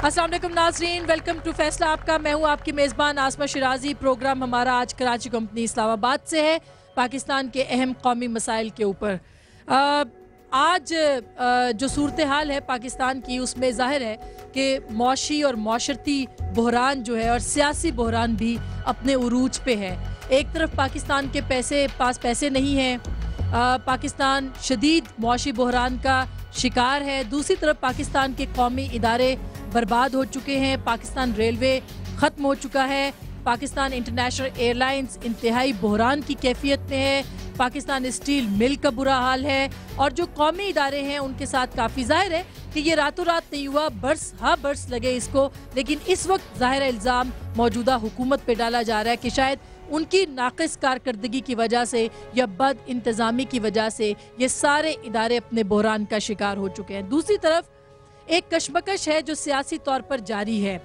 अस्सलाम वालेकुम नाज़रीन, वेलकम टू फैसला आपका। मैं हूँ आपकी मेज़बान आसमा शिराजी। प्रोग्राम हमारा आज कराची कंपनी इस्लामाबाद से है, पाकिस्तान के अहम कौमी मसाइल के ऊपर। आज जो सूरत हाल है पाकिस्तान की, उसमें ज़ाहिर है कि मौशी और माशरती बहरान जो है और सियासी बहरान भी अपने उरूज पे है। एक तरफ पाकिस्तान के पास पैसे नहीं हैं, पाकिस्तान शदीद मौशी बहरान का शिकार है। दूसरी तरफ पाकिस्तान के कौमी इदारे बर्बाद हो चुके हैं, पाकिस्तान रेलवे ख़त्म हो चुका है, पाकिस्तान इंटरनेशनल एयरलाइंस इंतहाई बहरान की कैफियत में है, पाकिस्तान स्टील मिल का बुरा हाल है और जो कौमी इदारे हैं उनके साथ काफ़ी ज़ाहिर है कि ये रातों रात नहीं हुआ, बरस हाँ बरस लगे इसको। लेकिन इस वक्त ज़ाहिर इल्ज़ाम मौजूदा हुकूमत पे डाला जा रहा है कि शायद उनकी नाक़िस कारकर्दगी की वजह से या बद इंतज़ामी की वजह से ये सारे इदारे अपने बहरान का शिकार हो चुके हैं। दूसरी तरफ एक कशमकश है जो सियासी तौर पर जारी है।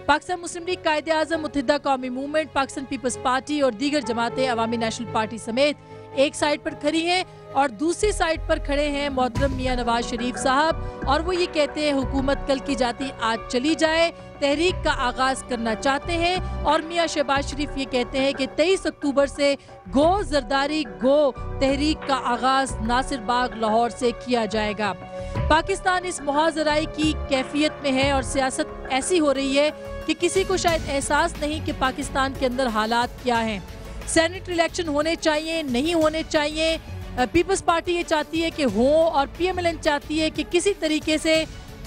पाकिस्तान मुस्लिम लीग कायदे-आज़म, मुत्तहिदा कौमी मूवमेंट, पाकिस्तान पीपल्स पार्टी और दीगर जमातें अवामी नेशनल पार्टी समेत एक साइड पर खड़ी हैं और दूसरी साइड पर खड़े हैं मोहतरम मियां नवाज शरीफ साहब, और वो ये कहते हैं हुकूमत कल की जाती आज चली जाए, तहरीक का आगाज करना चाहते हैं। और मियां शहबाज शरीफ ये कहते हैं कि 23 अक्टूबर से गो जरदारी गो तहरीक का आगाज नासिर बाग लाहौर से किया जाएगा। पाकिस्तान इस मुहाजराई की कैफियत में है और सियासत ऐसी हो रही है कि किसी को शायद एहसास नहीं कि पाकिस्तान के अंदर हालात क्या हैं। सेनेट इलेक्शन होने चाहिए, नहीं होने चाहिए। पीपल्स पार्टी ये चाहती है कि हो और PMLN चाहती है कि किसी तरीके से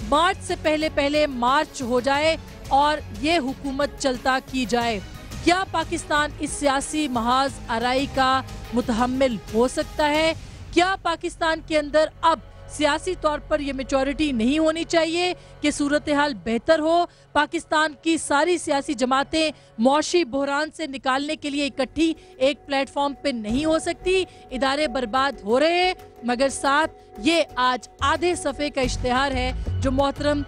मार्च से पहले मार्च हो जाए और ये हुकूमत चलता की जाए। क्या पाकिस्तान इस सियासी महाज आराई का मुतहम्मिल हो सकता है? क्या पाकिस्तान के अंदर अब सियासी तौर पर यह मेचोरिटी नहीं होनी चाहिए कि सूरत हाल बेहतर हो? पाकिस्तान की सारी सियासी जमातें मौशी बहरान से निकालने के लिए इकट्ठी एक प्लेटफॉर्म पे नहीं हो सकती। इदारे बर्बाद हो रहे हैं, मगर साथ ये आज आधे सफ़े का इश्तिहार है जो मोहतरम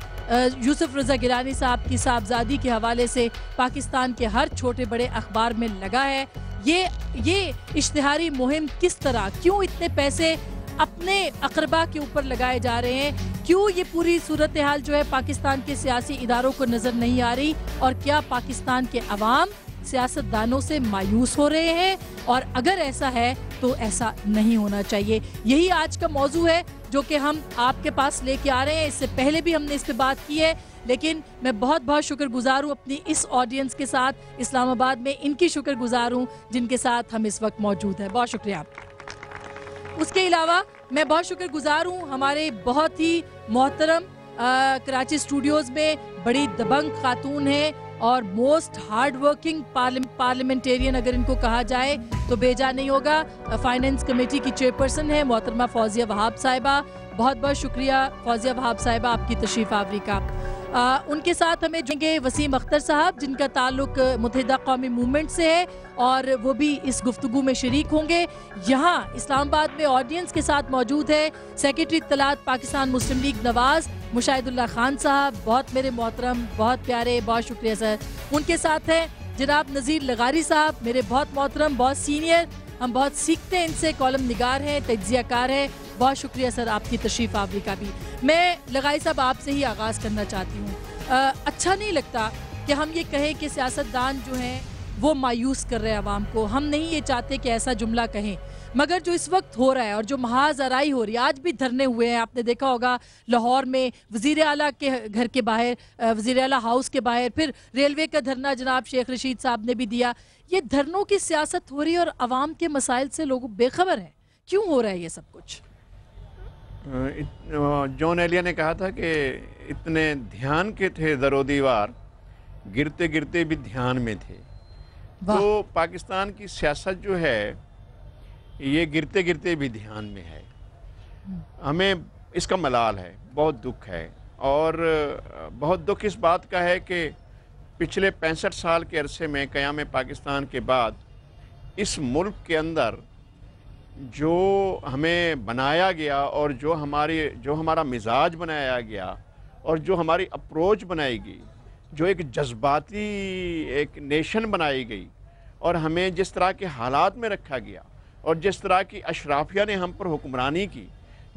यूसुफ रज़ा गिलानी साहब की साहबजादी के हवाले से पाकिस्तान के हर छोटे बड़े अखबार में लगा है। ये इश्तिहारी मुहिम किस तरह, क्यों इतने पैसे अपने अकरबा के ऊपर लगाए जा रहे हैं, क्यों ये पूरी सूरत हाल जो है पाकिस्तान के सियासी इदारों को नज़र नहीं आ रही, और क्या पाकिस्तान के अवाम सियासतदानों से मायूस हो रहे हैं? और अगर ऐसा है तो ऐसा नहीं होना चाहिए। यही आज का मौजू है जो कि हम आपके पास लेके आ रहे हैं। इससे पहले भी हमने इस पर बात की है, लेकिन मैं बहुत बहुत शुक्रगुजार हूँ अपनी इस ऑडियंस के साथ इस्लामाबाद में, इनकी शुक्रगुजार हूँ जिनके साथ हम इस वक्त मौजूद हैं। बहुत शुक्रिया। उसके अलावा मैं बहुत शुक्रगुजार हूँ हमारे बहुत ही मोहतरम कराची स्टूडियोज़ में बड़ी दबंग खातून हैं और मोस्ट हार्ड वर्किंग पार्लियामेंटेरियन अगर इनको कहा जाए तो बेजा नहीं होगा। फाइनेंस कमेटी की चेयरपर्सन है मोहतरमा फौजिया वहाब साहिबा। बहुत बहुत शुक्रिया फौजिया वहाब साहिबा आपकी तशरीफ़ आवरी का। उनके साथ हमें जुड़ेंगे वसीम अख्तर साहब जिनका ताल्लुक मुत्तहिदा कौमी मूवमेंट से है और वो भी इस गुफ्तगू में शरीक होंगे। यहाँ इस्लामाबाद में ऑडियंस के साथ मौजूद है सेक्रेटरी इत्तलात पाकिस्तान मुस्लिम लीग नवाज़ मुशाहिदुल्लाह खान साहब, बहुत मेरे मोहतरम, बहुत प्यारे, बहुत शुक्रिया सर। उनके साथ हैं जनाब नज़ीर लगारी साहब, मेरे बहुत मोहतरम, बहुत सीनियर, हम बहुत सीखते हैं इनसे, कॉलम निगार हैं, तज्जियाकार है। बहुत शुक्रिया सर आपकी तशरीफ़ आवरी का भी। मैं लगाई साहब आपसे ही आगाज़ करना चाहती हूँ। अच्छा नहीं लगता कि हम ये कहें कि सियासतदान जो हैं वो मायूस कर रहे हैं आवाम को। हम नहीं ये चाहते कि ऐसा जुमला कहें, मगर जो इस वक्त हो रहा है और जो महाजराई हो रही है, आज भी धरने हुए हैं, आपने देखा होगा लाहौर में वज़ीर आला के घर के बाहर, वज़ीर आला हाउस के बाहर, फिर रेलवे का धरना जनाब शेख रशीद साहब ने भी दिया। ये धरनों की सियासत हो रही है और आवाम के मसाइल से लोग बेखबर हैं। क्यों हो रहा है ये सब कुछ? जॉन एलिया ने कहा था कि इतने ध्यान के थे दरो दीवार, गिरते गिरते भी ध्यान में थे। तो पाकिस्तान की सियासत जो है ये गिरते गिरते भी ध्यान में है। हमें इसका मलाल है, बहुत दुख है, और बहुत दुख इस बात का है कि पिछले 65 साल के अरसे में क़याम पाकिस्तान के बाद इस मुल्क के अंदर जो हमें बनाया गया और जो हमारा मिजाज बनाया गया और जो हमारी अप्रोच बनाई गई, जो एक जज्बाती एक नेशन बनाई गई और हमें जिस तरह के हालात में रखा गया और जिस तरह की अशराफिया ने हम पर हुक्मरानी की,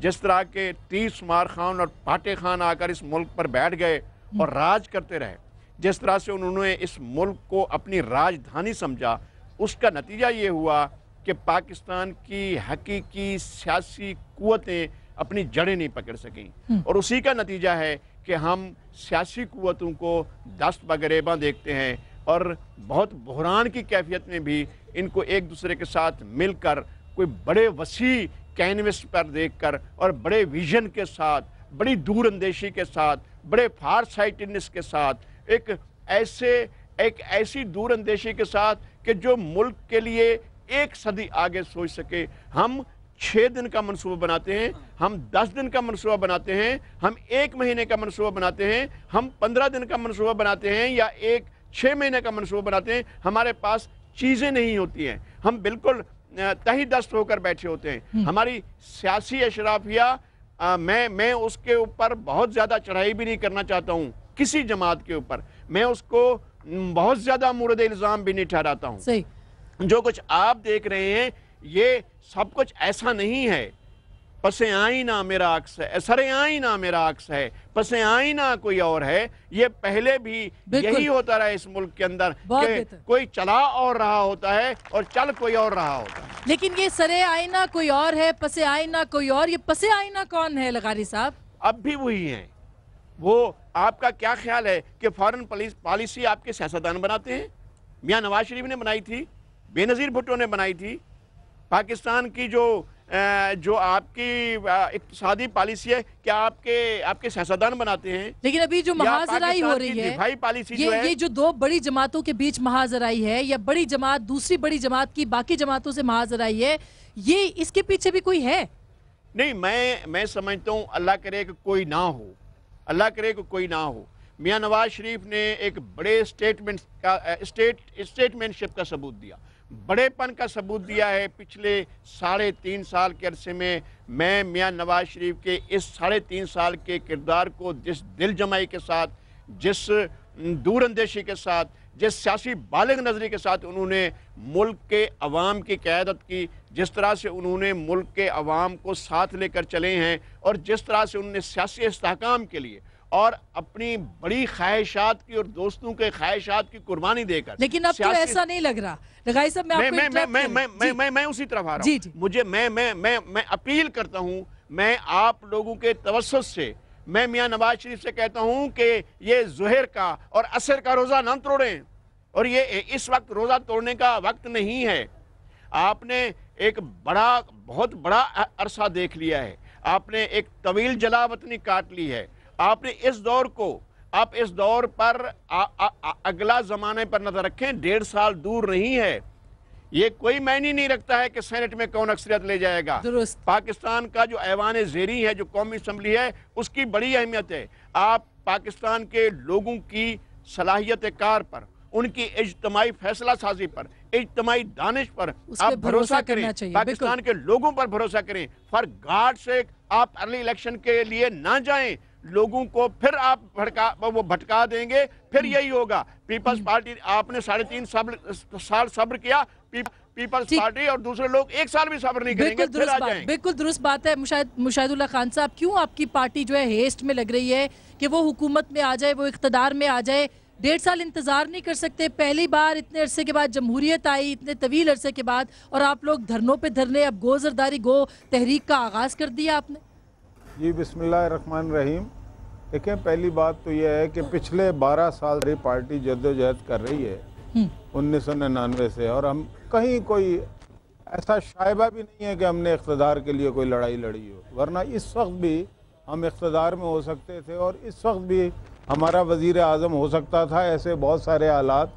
जिस तरह के तीर शुमार खान और पाटे खान आकर इस मुल्क पर बैठ गए और राज करते रहे। जिस तरह से उन्होंने इस मुल्क को अपनी राजधानी समझा, उसका नतीजा ये हुआ कि पाकिस्तान की हकीकी सियासी कुव्वतें अपनी जड़ें नहीं पकड़ सकें, और उसी का नतीजा है कि हम सियासी कुव्वतों को दस्त बगरेबा देखते हैं और बहुत बहरान की कैफियत में भी इनको एक दूसरे के साथ मिलकर कोई बड़े वसी कैनवस पर देखकर और बड़े विजन के साथ, बड़ी दूरअंदेशी के साथ, बड़े फार साइटेडनेस के साथ, एक ऐसी दूरअंदेशी के साथ कि जो मुल्क के लिए एक सदी आगे सोच सके। हम 6 दिन का मनसूबा बनाते हैं, हम 10 दिन का मनसूबा बनाते हैं, हम 1 महीने का मनसूबा बनाते हैं, हम 15 दिन का मनसूबा बनाते हैं या 6 महीने का मनसूबा बनाते हैं। हमारे पास चीज़ें नहीं होती हैं, हम बिल्कुल तही दस्त होकर बैठे होते हैं। हमारी सियासी अशराफिया, मैं उसके ऊपर बहुत ज़्यादा चढ़ाई भी नहीं करना चाहता हूँ किसी जमात के ऊपर, मैं उसको बहुत ज़्यादा मुर्द इल्ज़ाम भी नहीं ठहराता हूँ। जो कुछ आप देख रहे हैं ये सब कुछ ऐसा नहीं है। पसे आईना मेरा अक्स है, सरे आईना मेरा अक्स है, पसे आईना कोई और है। ये पहले भी यही होता रहा इस मुल्क के अंदर कि कोई चला और रहा होता है और चल कोई और रहा होता है। लेकिन ये सरे आईना कोई और है, पसे आईना कोई और, ये पसे आईना कौन है लगारी साहब? अब भी वही है। वो आपका क्या ख्याल है कि फॉरेन पॉलिसी आपके सियासतदान बनाते हैं? मियां नवाज शरीफ ने बनाई थी, बेनज़ीर भुट्टो ने बनाई थी। पाकिस्तान की जो आपकी इक़्तिसादी पॉलिसी है, क्या आपके सियासतदान बनाते हैं? लेकिन अभी जो महाजराई हो रही है, दिफाई पॉलिसी ये जो 2 बड़ी जमातों के बीच महाजराई है, या बड़ी जमात दूसरी बड़ी जमात की बाकी जमातों से महाजराई है, ये इसके पीछे भी कोई है? नहीं, मैं समझता हूँ अल्लाह करे कि कोई ना हो, अल्लाह करे कि कोई ना हो। मियां नवाज शरीफ ने एक बड़े स्टेटमेंटशिप का सबूत दिया, बड़ेपन का सबूत दिया है। पिछले 3.5 साल के अरसे में मैं मियां नवाज शरीफ के इस 3.5 साल के किरदार को जिस दिल जमाई के साथ, जिस दूरअंदेशी के साथ, जिस सियासी बालिग नजरी के साथ उन्होंने मुल्क के अवाम की क़यादत की, जिस तरह से उन्होंने मुल्क के अवाम को साथ लेकर चले हैं और जिस तरह से उन्होंने सियासी इस्तेहकाम के लिए और अपनी बड़ी ख्वाहिशात की और दोस्तों के ख्वाहिशात की कुर्बानी देकर। लेकिन अब तो ऐसा नहीं लग रहा लगाई साहब। मैं उसी तरफ आ रहा हूँ। मुझे मैं अपील करता हूँ, मैं आप लोगों के तवस्सुत से मैं मियां नवाज शरीफ से कहता हूँ कि ये ज़ुहर का और असर का रोज़ा ना तोड़ें, और ये इस वक्त रोज़ा तोड़ने का वक्त नहीं है। आपने एक बहुत बड़ा अरसा देख लिया है, आपने एक तवील जलावतनी काट ली है। आपने इस दौर पर अगला ज़माने पर नज़र रखें। 1.5 साल दूर नहीं है। ये कोई मायने नहीं रखता है कि सेनेट में कौन अक्सरियत ले जाएगा। पाकिस्तान का जो ऐवान ज़ेरी है, जो कौमी असम्बली है, उसकी बड़ी अहमियत है। आप पाकिस्तान के लोगों की सलाहियत कार पर, उनकी इज्तिमाई फैसला साजी पर, इज्तिमाई दानिश पर आप भरोसा करें, पाकिस्तान के लोगों पर भरोसा करें। फॉर गॉड सेक आप अर्ली इलेक्शन के लिए ना जाएं, लोगों को फिर आप भटका देंगे, फिर यही होगा। पीपल्स पार्टी आपने 3.5 साल सब्र किया, पीपल्स पार्टी और दूसरे लोग 1 साल भी सब्र नहीं करेंगे, फिर आ जाएंगे। बिल्कुल दुरुस्त बात है मुशाहिदुल्लाह खान साहब। क्यों आपकी पार्टी जो है हेस्ट में लग रही है कि वो हुकूमत में आ जाए, वो इख्तदार में आ जाए? 1.5 साल इंतजार नहीं कर सकते? पहली बार इतने अरसे के बाद जमहूरियत आई, इतने तवील अरसे के बाद, और आप लोग धरनों पे धरने, अब गो जरदारी गो तहरीक का आगाज़ कर दिया आपने। जी बिस्मिल्लाहिर्रहमानिर्रहीम। देखें, पहली बात तो यह है कि पिछले 12 साल से पार्टी जद्दोजहद कर रही है 1999 से, और हम कहीं कोई ऐसा शायबा भी नहीं है कि हमने इख्तदार के लिए कोई लड़ाई लड़ी हो, वरना इस वक्त भी हम इख्तदार में हो सकते थे और इस वक्त भी हमारा वज़ीर आज़म हो सकता था। ऐसे बहुत सारे हालात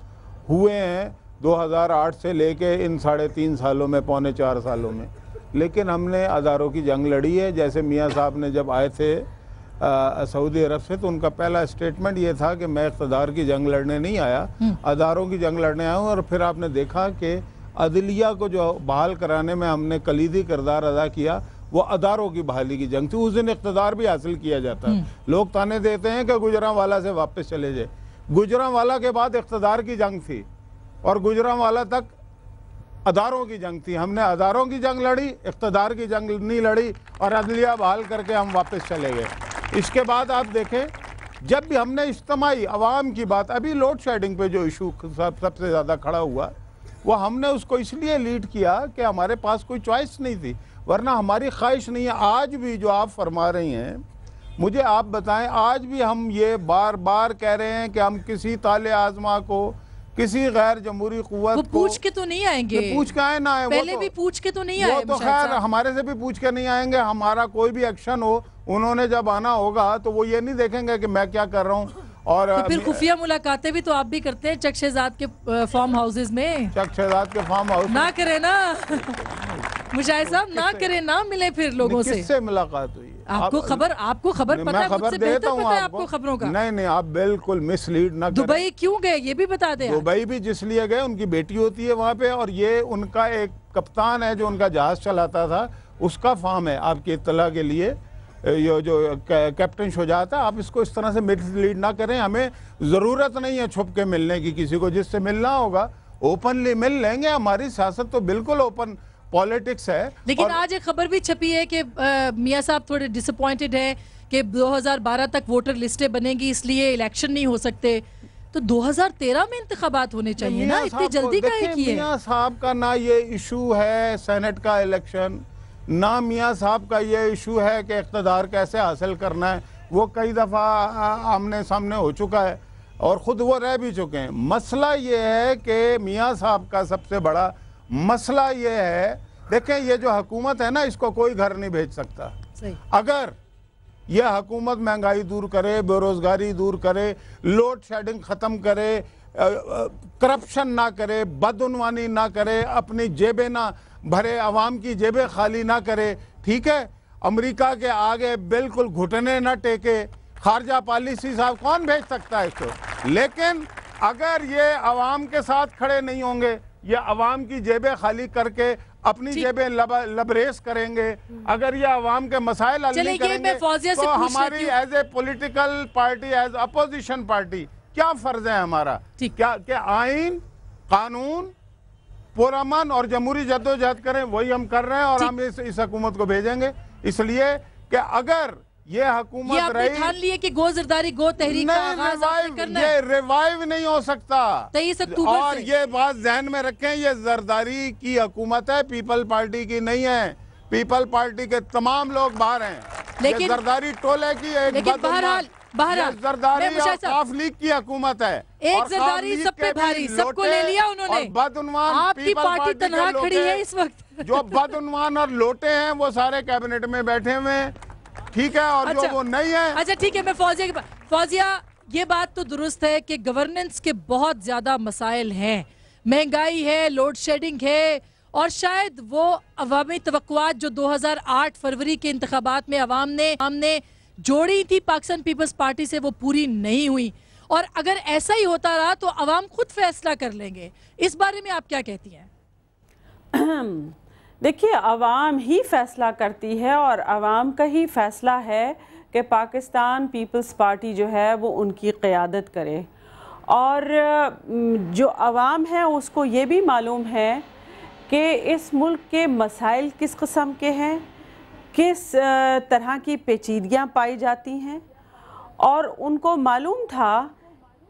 हुए हैं 2008 से लेके इन 3.5 सालों में, 3.25 सालों में। लेकिन हमने अदारों की जंग लड़ी है। जैसे मियाँ साहब ने जब आए थे सऊदी अरब से, तो उनका पहला स्टेटमेंट ये था कि मैं इक़्तिदार की जंग लड़ने नहीं आया, अदारों की जंग लड़ने आया हूँ। और फिर आपने देखा कि अदलिया को जो बहाल कराने में हमने कलीदी किरदार अदा किया, वो अदारों की बहाली की जंग थी। उस दिन इक़्तिदार भी हासिल किया जाता है। लोग ताने देते हैं कि गुजरांवाला से वापस चले जाए, गुजरांवाला के बाद इक़्तिदार की जंग थी और गुजरांवाला तक अदारों की जंग थी। हमने अदारों की जंग लड़ी, इक़्तिदार की जंग नहीं लड़ी, और अदलिया बहाल करके हम वापस चले गए। इसके बाद आप देखें जब भी हमने इज्तिमाई अवाम की बात, अभी लोड शेडिंग पे जो इशू सबसे ज़्यादा खड़ा हुआ, वो हमने उसको इसलिए लीड किया कि हमारे पास कोई चॉइस नहीं थी, वरना हमारी ख्वाहिश नहीं है। आज भी जो आप फरमा रही हैं, मुझे आप बताएं, आज भी हम ये बार बार कह रहे हैं कि हम किसी ताले आजमा को, किसी गैर जमहूरी कुव्वत को पूछ के तो नहीं आएंगे, पूछ के आए ना आए, पहले भी पूछ के तो नहीं आए, वो तो खैर हमारे से भी पूछ के नहीं आएंगे। हमारा कोई भी एक्शन हो, उन्होंने जब आना होगा तो वो ये नहीं देखेंगे कि मैं क्या कर रहा हूँ। और तो फिर खुफिया मुलाकातें भी तो आप भी करते हैं चक शहजाद के फार्म हाउसेज में। चक शहजाद के फार्म हाउस ना करे ना मुशाहिद साहब, ना करे ना मिले फिर लोगों से। किससे मुलाकात हुई? आपको खबर पता है, मुझसे बेहतर पता है आपको खबरों का। नहीं, आप बिल्कुल मिसलीड ना करें। दुबई क्यों गए ये भी बता दें। दुबई भी जिस लिए गए, उनकी बेटी होती है वहाँ पे, और ये उनका एक कप्तान है जो उनका जहाज चलाता था, उसका फार्म है। आपकी इत्तला के लिए ये जो कैप्टन शुजात है, आप इसको इस तरह से मिसलीड ना करें। हमें ज़रूरत नहीं है छुप के मिलने की किसी को, जिससे मिलना होगा ओपनली मिल लेंगे। हमारी सियासत तो बिल्कुल ओपन पॉलिटिक्स है। लेकिन आज एक खबर भी छपी है कि मियां साहब थोड़े डिसअपॉइंटेड हैं कि 2012 तक वोटर लिस्टें बनेगी, इसलिए इलेक्शन नहीं हो सकते। तो 2013 में इंतखाबात होने चाहिए ना, इतनी जल्दी काहे की है? मियां साहब का ना ये इशू है सेनेट का इलेक्शन, ना मियां साहब का ये इशू है कि इक़्तिदार कैसे हासिल करना है। वो कई दफ़ा आमने सामने हो चुका है और ख़ुद वो रह भी चुके हैं। मसला ये है कि मियां साहब का सबसे बड़ा मसला ये है, देखें ये जो हुकूमत है ना, इसको कोई घर नहीं भेज सकता। अगर यह हुकूमत महंगाई दूर करे, बेरोज़गारी दूर करे, लोड शेडिंग ख़त्म करे, करप्शन ना करे, बदउनवानी ना करे, अपनी जेबें ना भरे, अवाम की जेबें खाली ना करे, ठीक है, अमेरिका के आगे बिल्कुल घुटने ना टेके, खारजा पॉलिसी साहब कौन भेज सकता है इसको। लेकिन अगर ये अवाम के साथ खड़े नहीं होंगे, ये अवाम की जेबें खाली करके अपनी जेबें लबरेज करेंगे, अगर ये अवाम के मसाइल हल नहीं करेंगे, तो हमारी as a political party, as opposition party क्या फर्ज है हमारा? क्या आइन, कानून, पुरअमन और जमहूरी जद्दोजहद करें, वही हम कर रहे हैं। और हम इस हुकूमत को भेजेंगे, इसलिए कि अगर ये हुकूमत रही, ठान लिए कि गो जरदारी गो तहरीक का आगाज आपने करना है। ये रिवाइव नहीं हो सकता। 23 अक्टूबर और ये बात जहन में रखें, ये जरदारी की हुकूमत है, पीपल पार्टी की नहीं है। पीपल पार्टी के तमाम लोग बाहर हैं, लेकिन जरदारी टोले की एक बहरहाल जरदारी और काफ लीग की हुकूमत है। एक जरदारी सब पे भारी, सबको ले लिया उन्होंने। बदउनवान आपकी पार्टी तनहा खड़ी है इस वक्त। जो बदउनवान और लोटे हैं वो सारे कैबिनेट में बैठे हुए हैं, ठीक है, और जो वो नहीं है। अच्छा ठीक है, मैं फौजिया ये बात तो दुरुस्त है कि गवर्नेंस के बहुत ज्यादा मसाइल हैं, महंगाई है, लोड शेडिंग है, और शायद वो अवामी तवक्कुआत जो 2008 फरवरी के इंतखाबात में अवाम ने जोड़ी थी पाकिस्तान पीपल्स पार्टी से, वो पूरी नहीं हुई। और अगर ऐसा ही होता रहा तो अवाम खुद फैसला कर लेंगे। इस बारे में आप क्या कहती हैं? देखिए, अवाम ही फैसला करती है और अवाम का ही फैसला है कि पाकिस्तान पीपल्स पार्टी जो है वो उनकी क़यादत करे। और जो अवाम है उसको ये भी मालूम है कि इस मुल्क के मसाइल किस किस्म के हैं, किस तरह की पेचीदगियाँ पाई जाती हैं, और उनको मालूम था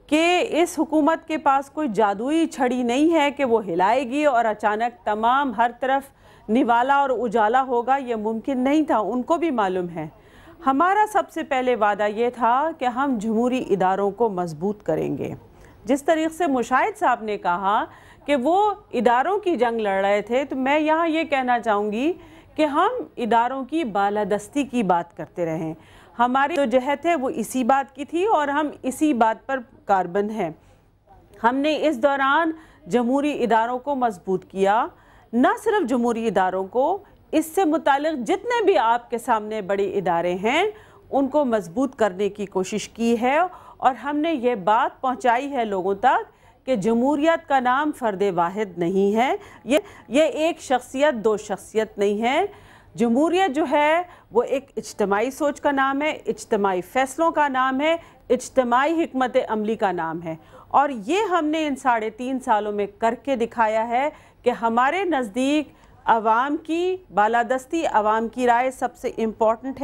कि इस हुकूमत के पास कोई जादुई छड़ी नहीं है कि वो हिलाएगी और अचानक तमाम हर तरफ निवाला और उजाला होगा। ये मुमकिन नहीं था, उनको भी मालूम है। हमारा सबसे पहले वादा ये था कि हम जमहूरी इदारों को मजबूत करेंगे। जिस तरीके से मुशाहिद साहब ने कहा कि वो इदारों की जंग लड़ रहे थे, तो मैं यहाँ ये कहना चाहूँगी कि हम इदारों की बालादस्ती की बात करते रहें। हमारी जो जहद है वो इसी बात की थी और हम इसी बात पर कारबंद हैं। हमने इस दौरान जमहूरी इदारों को मजबूत किया, न सिर्फ जमहूरी इदारों को, इससे मुताल्लिक़ जितने भी आपके सामने बड़े इदारे हैं उनको मजबूत करने की कोशिश की है। और हमने ये बात पहुंचाई है लोगों तक कि जमहूरियत का नाम फ़र्द वाहिद नहीं है, ये एक शख्सियत दो शख्सियत नहीं है। जमहूरियत जो है वो एक इज्तिमाई सोच का नाम है, इज्तिमाई फ़ैसलों का नाम है, इज्तिमाई हिकमत अमली का नाम है। और ये हमने इन 3.5 सालों में करके दिखाया है कि हमारे नज़दीक अवाम की बालादस्ती, अवाम की राय सबसे इम्पॉर्टेंट है।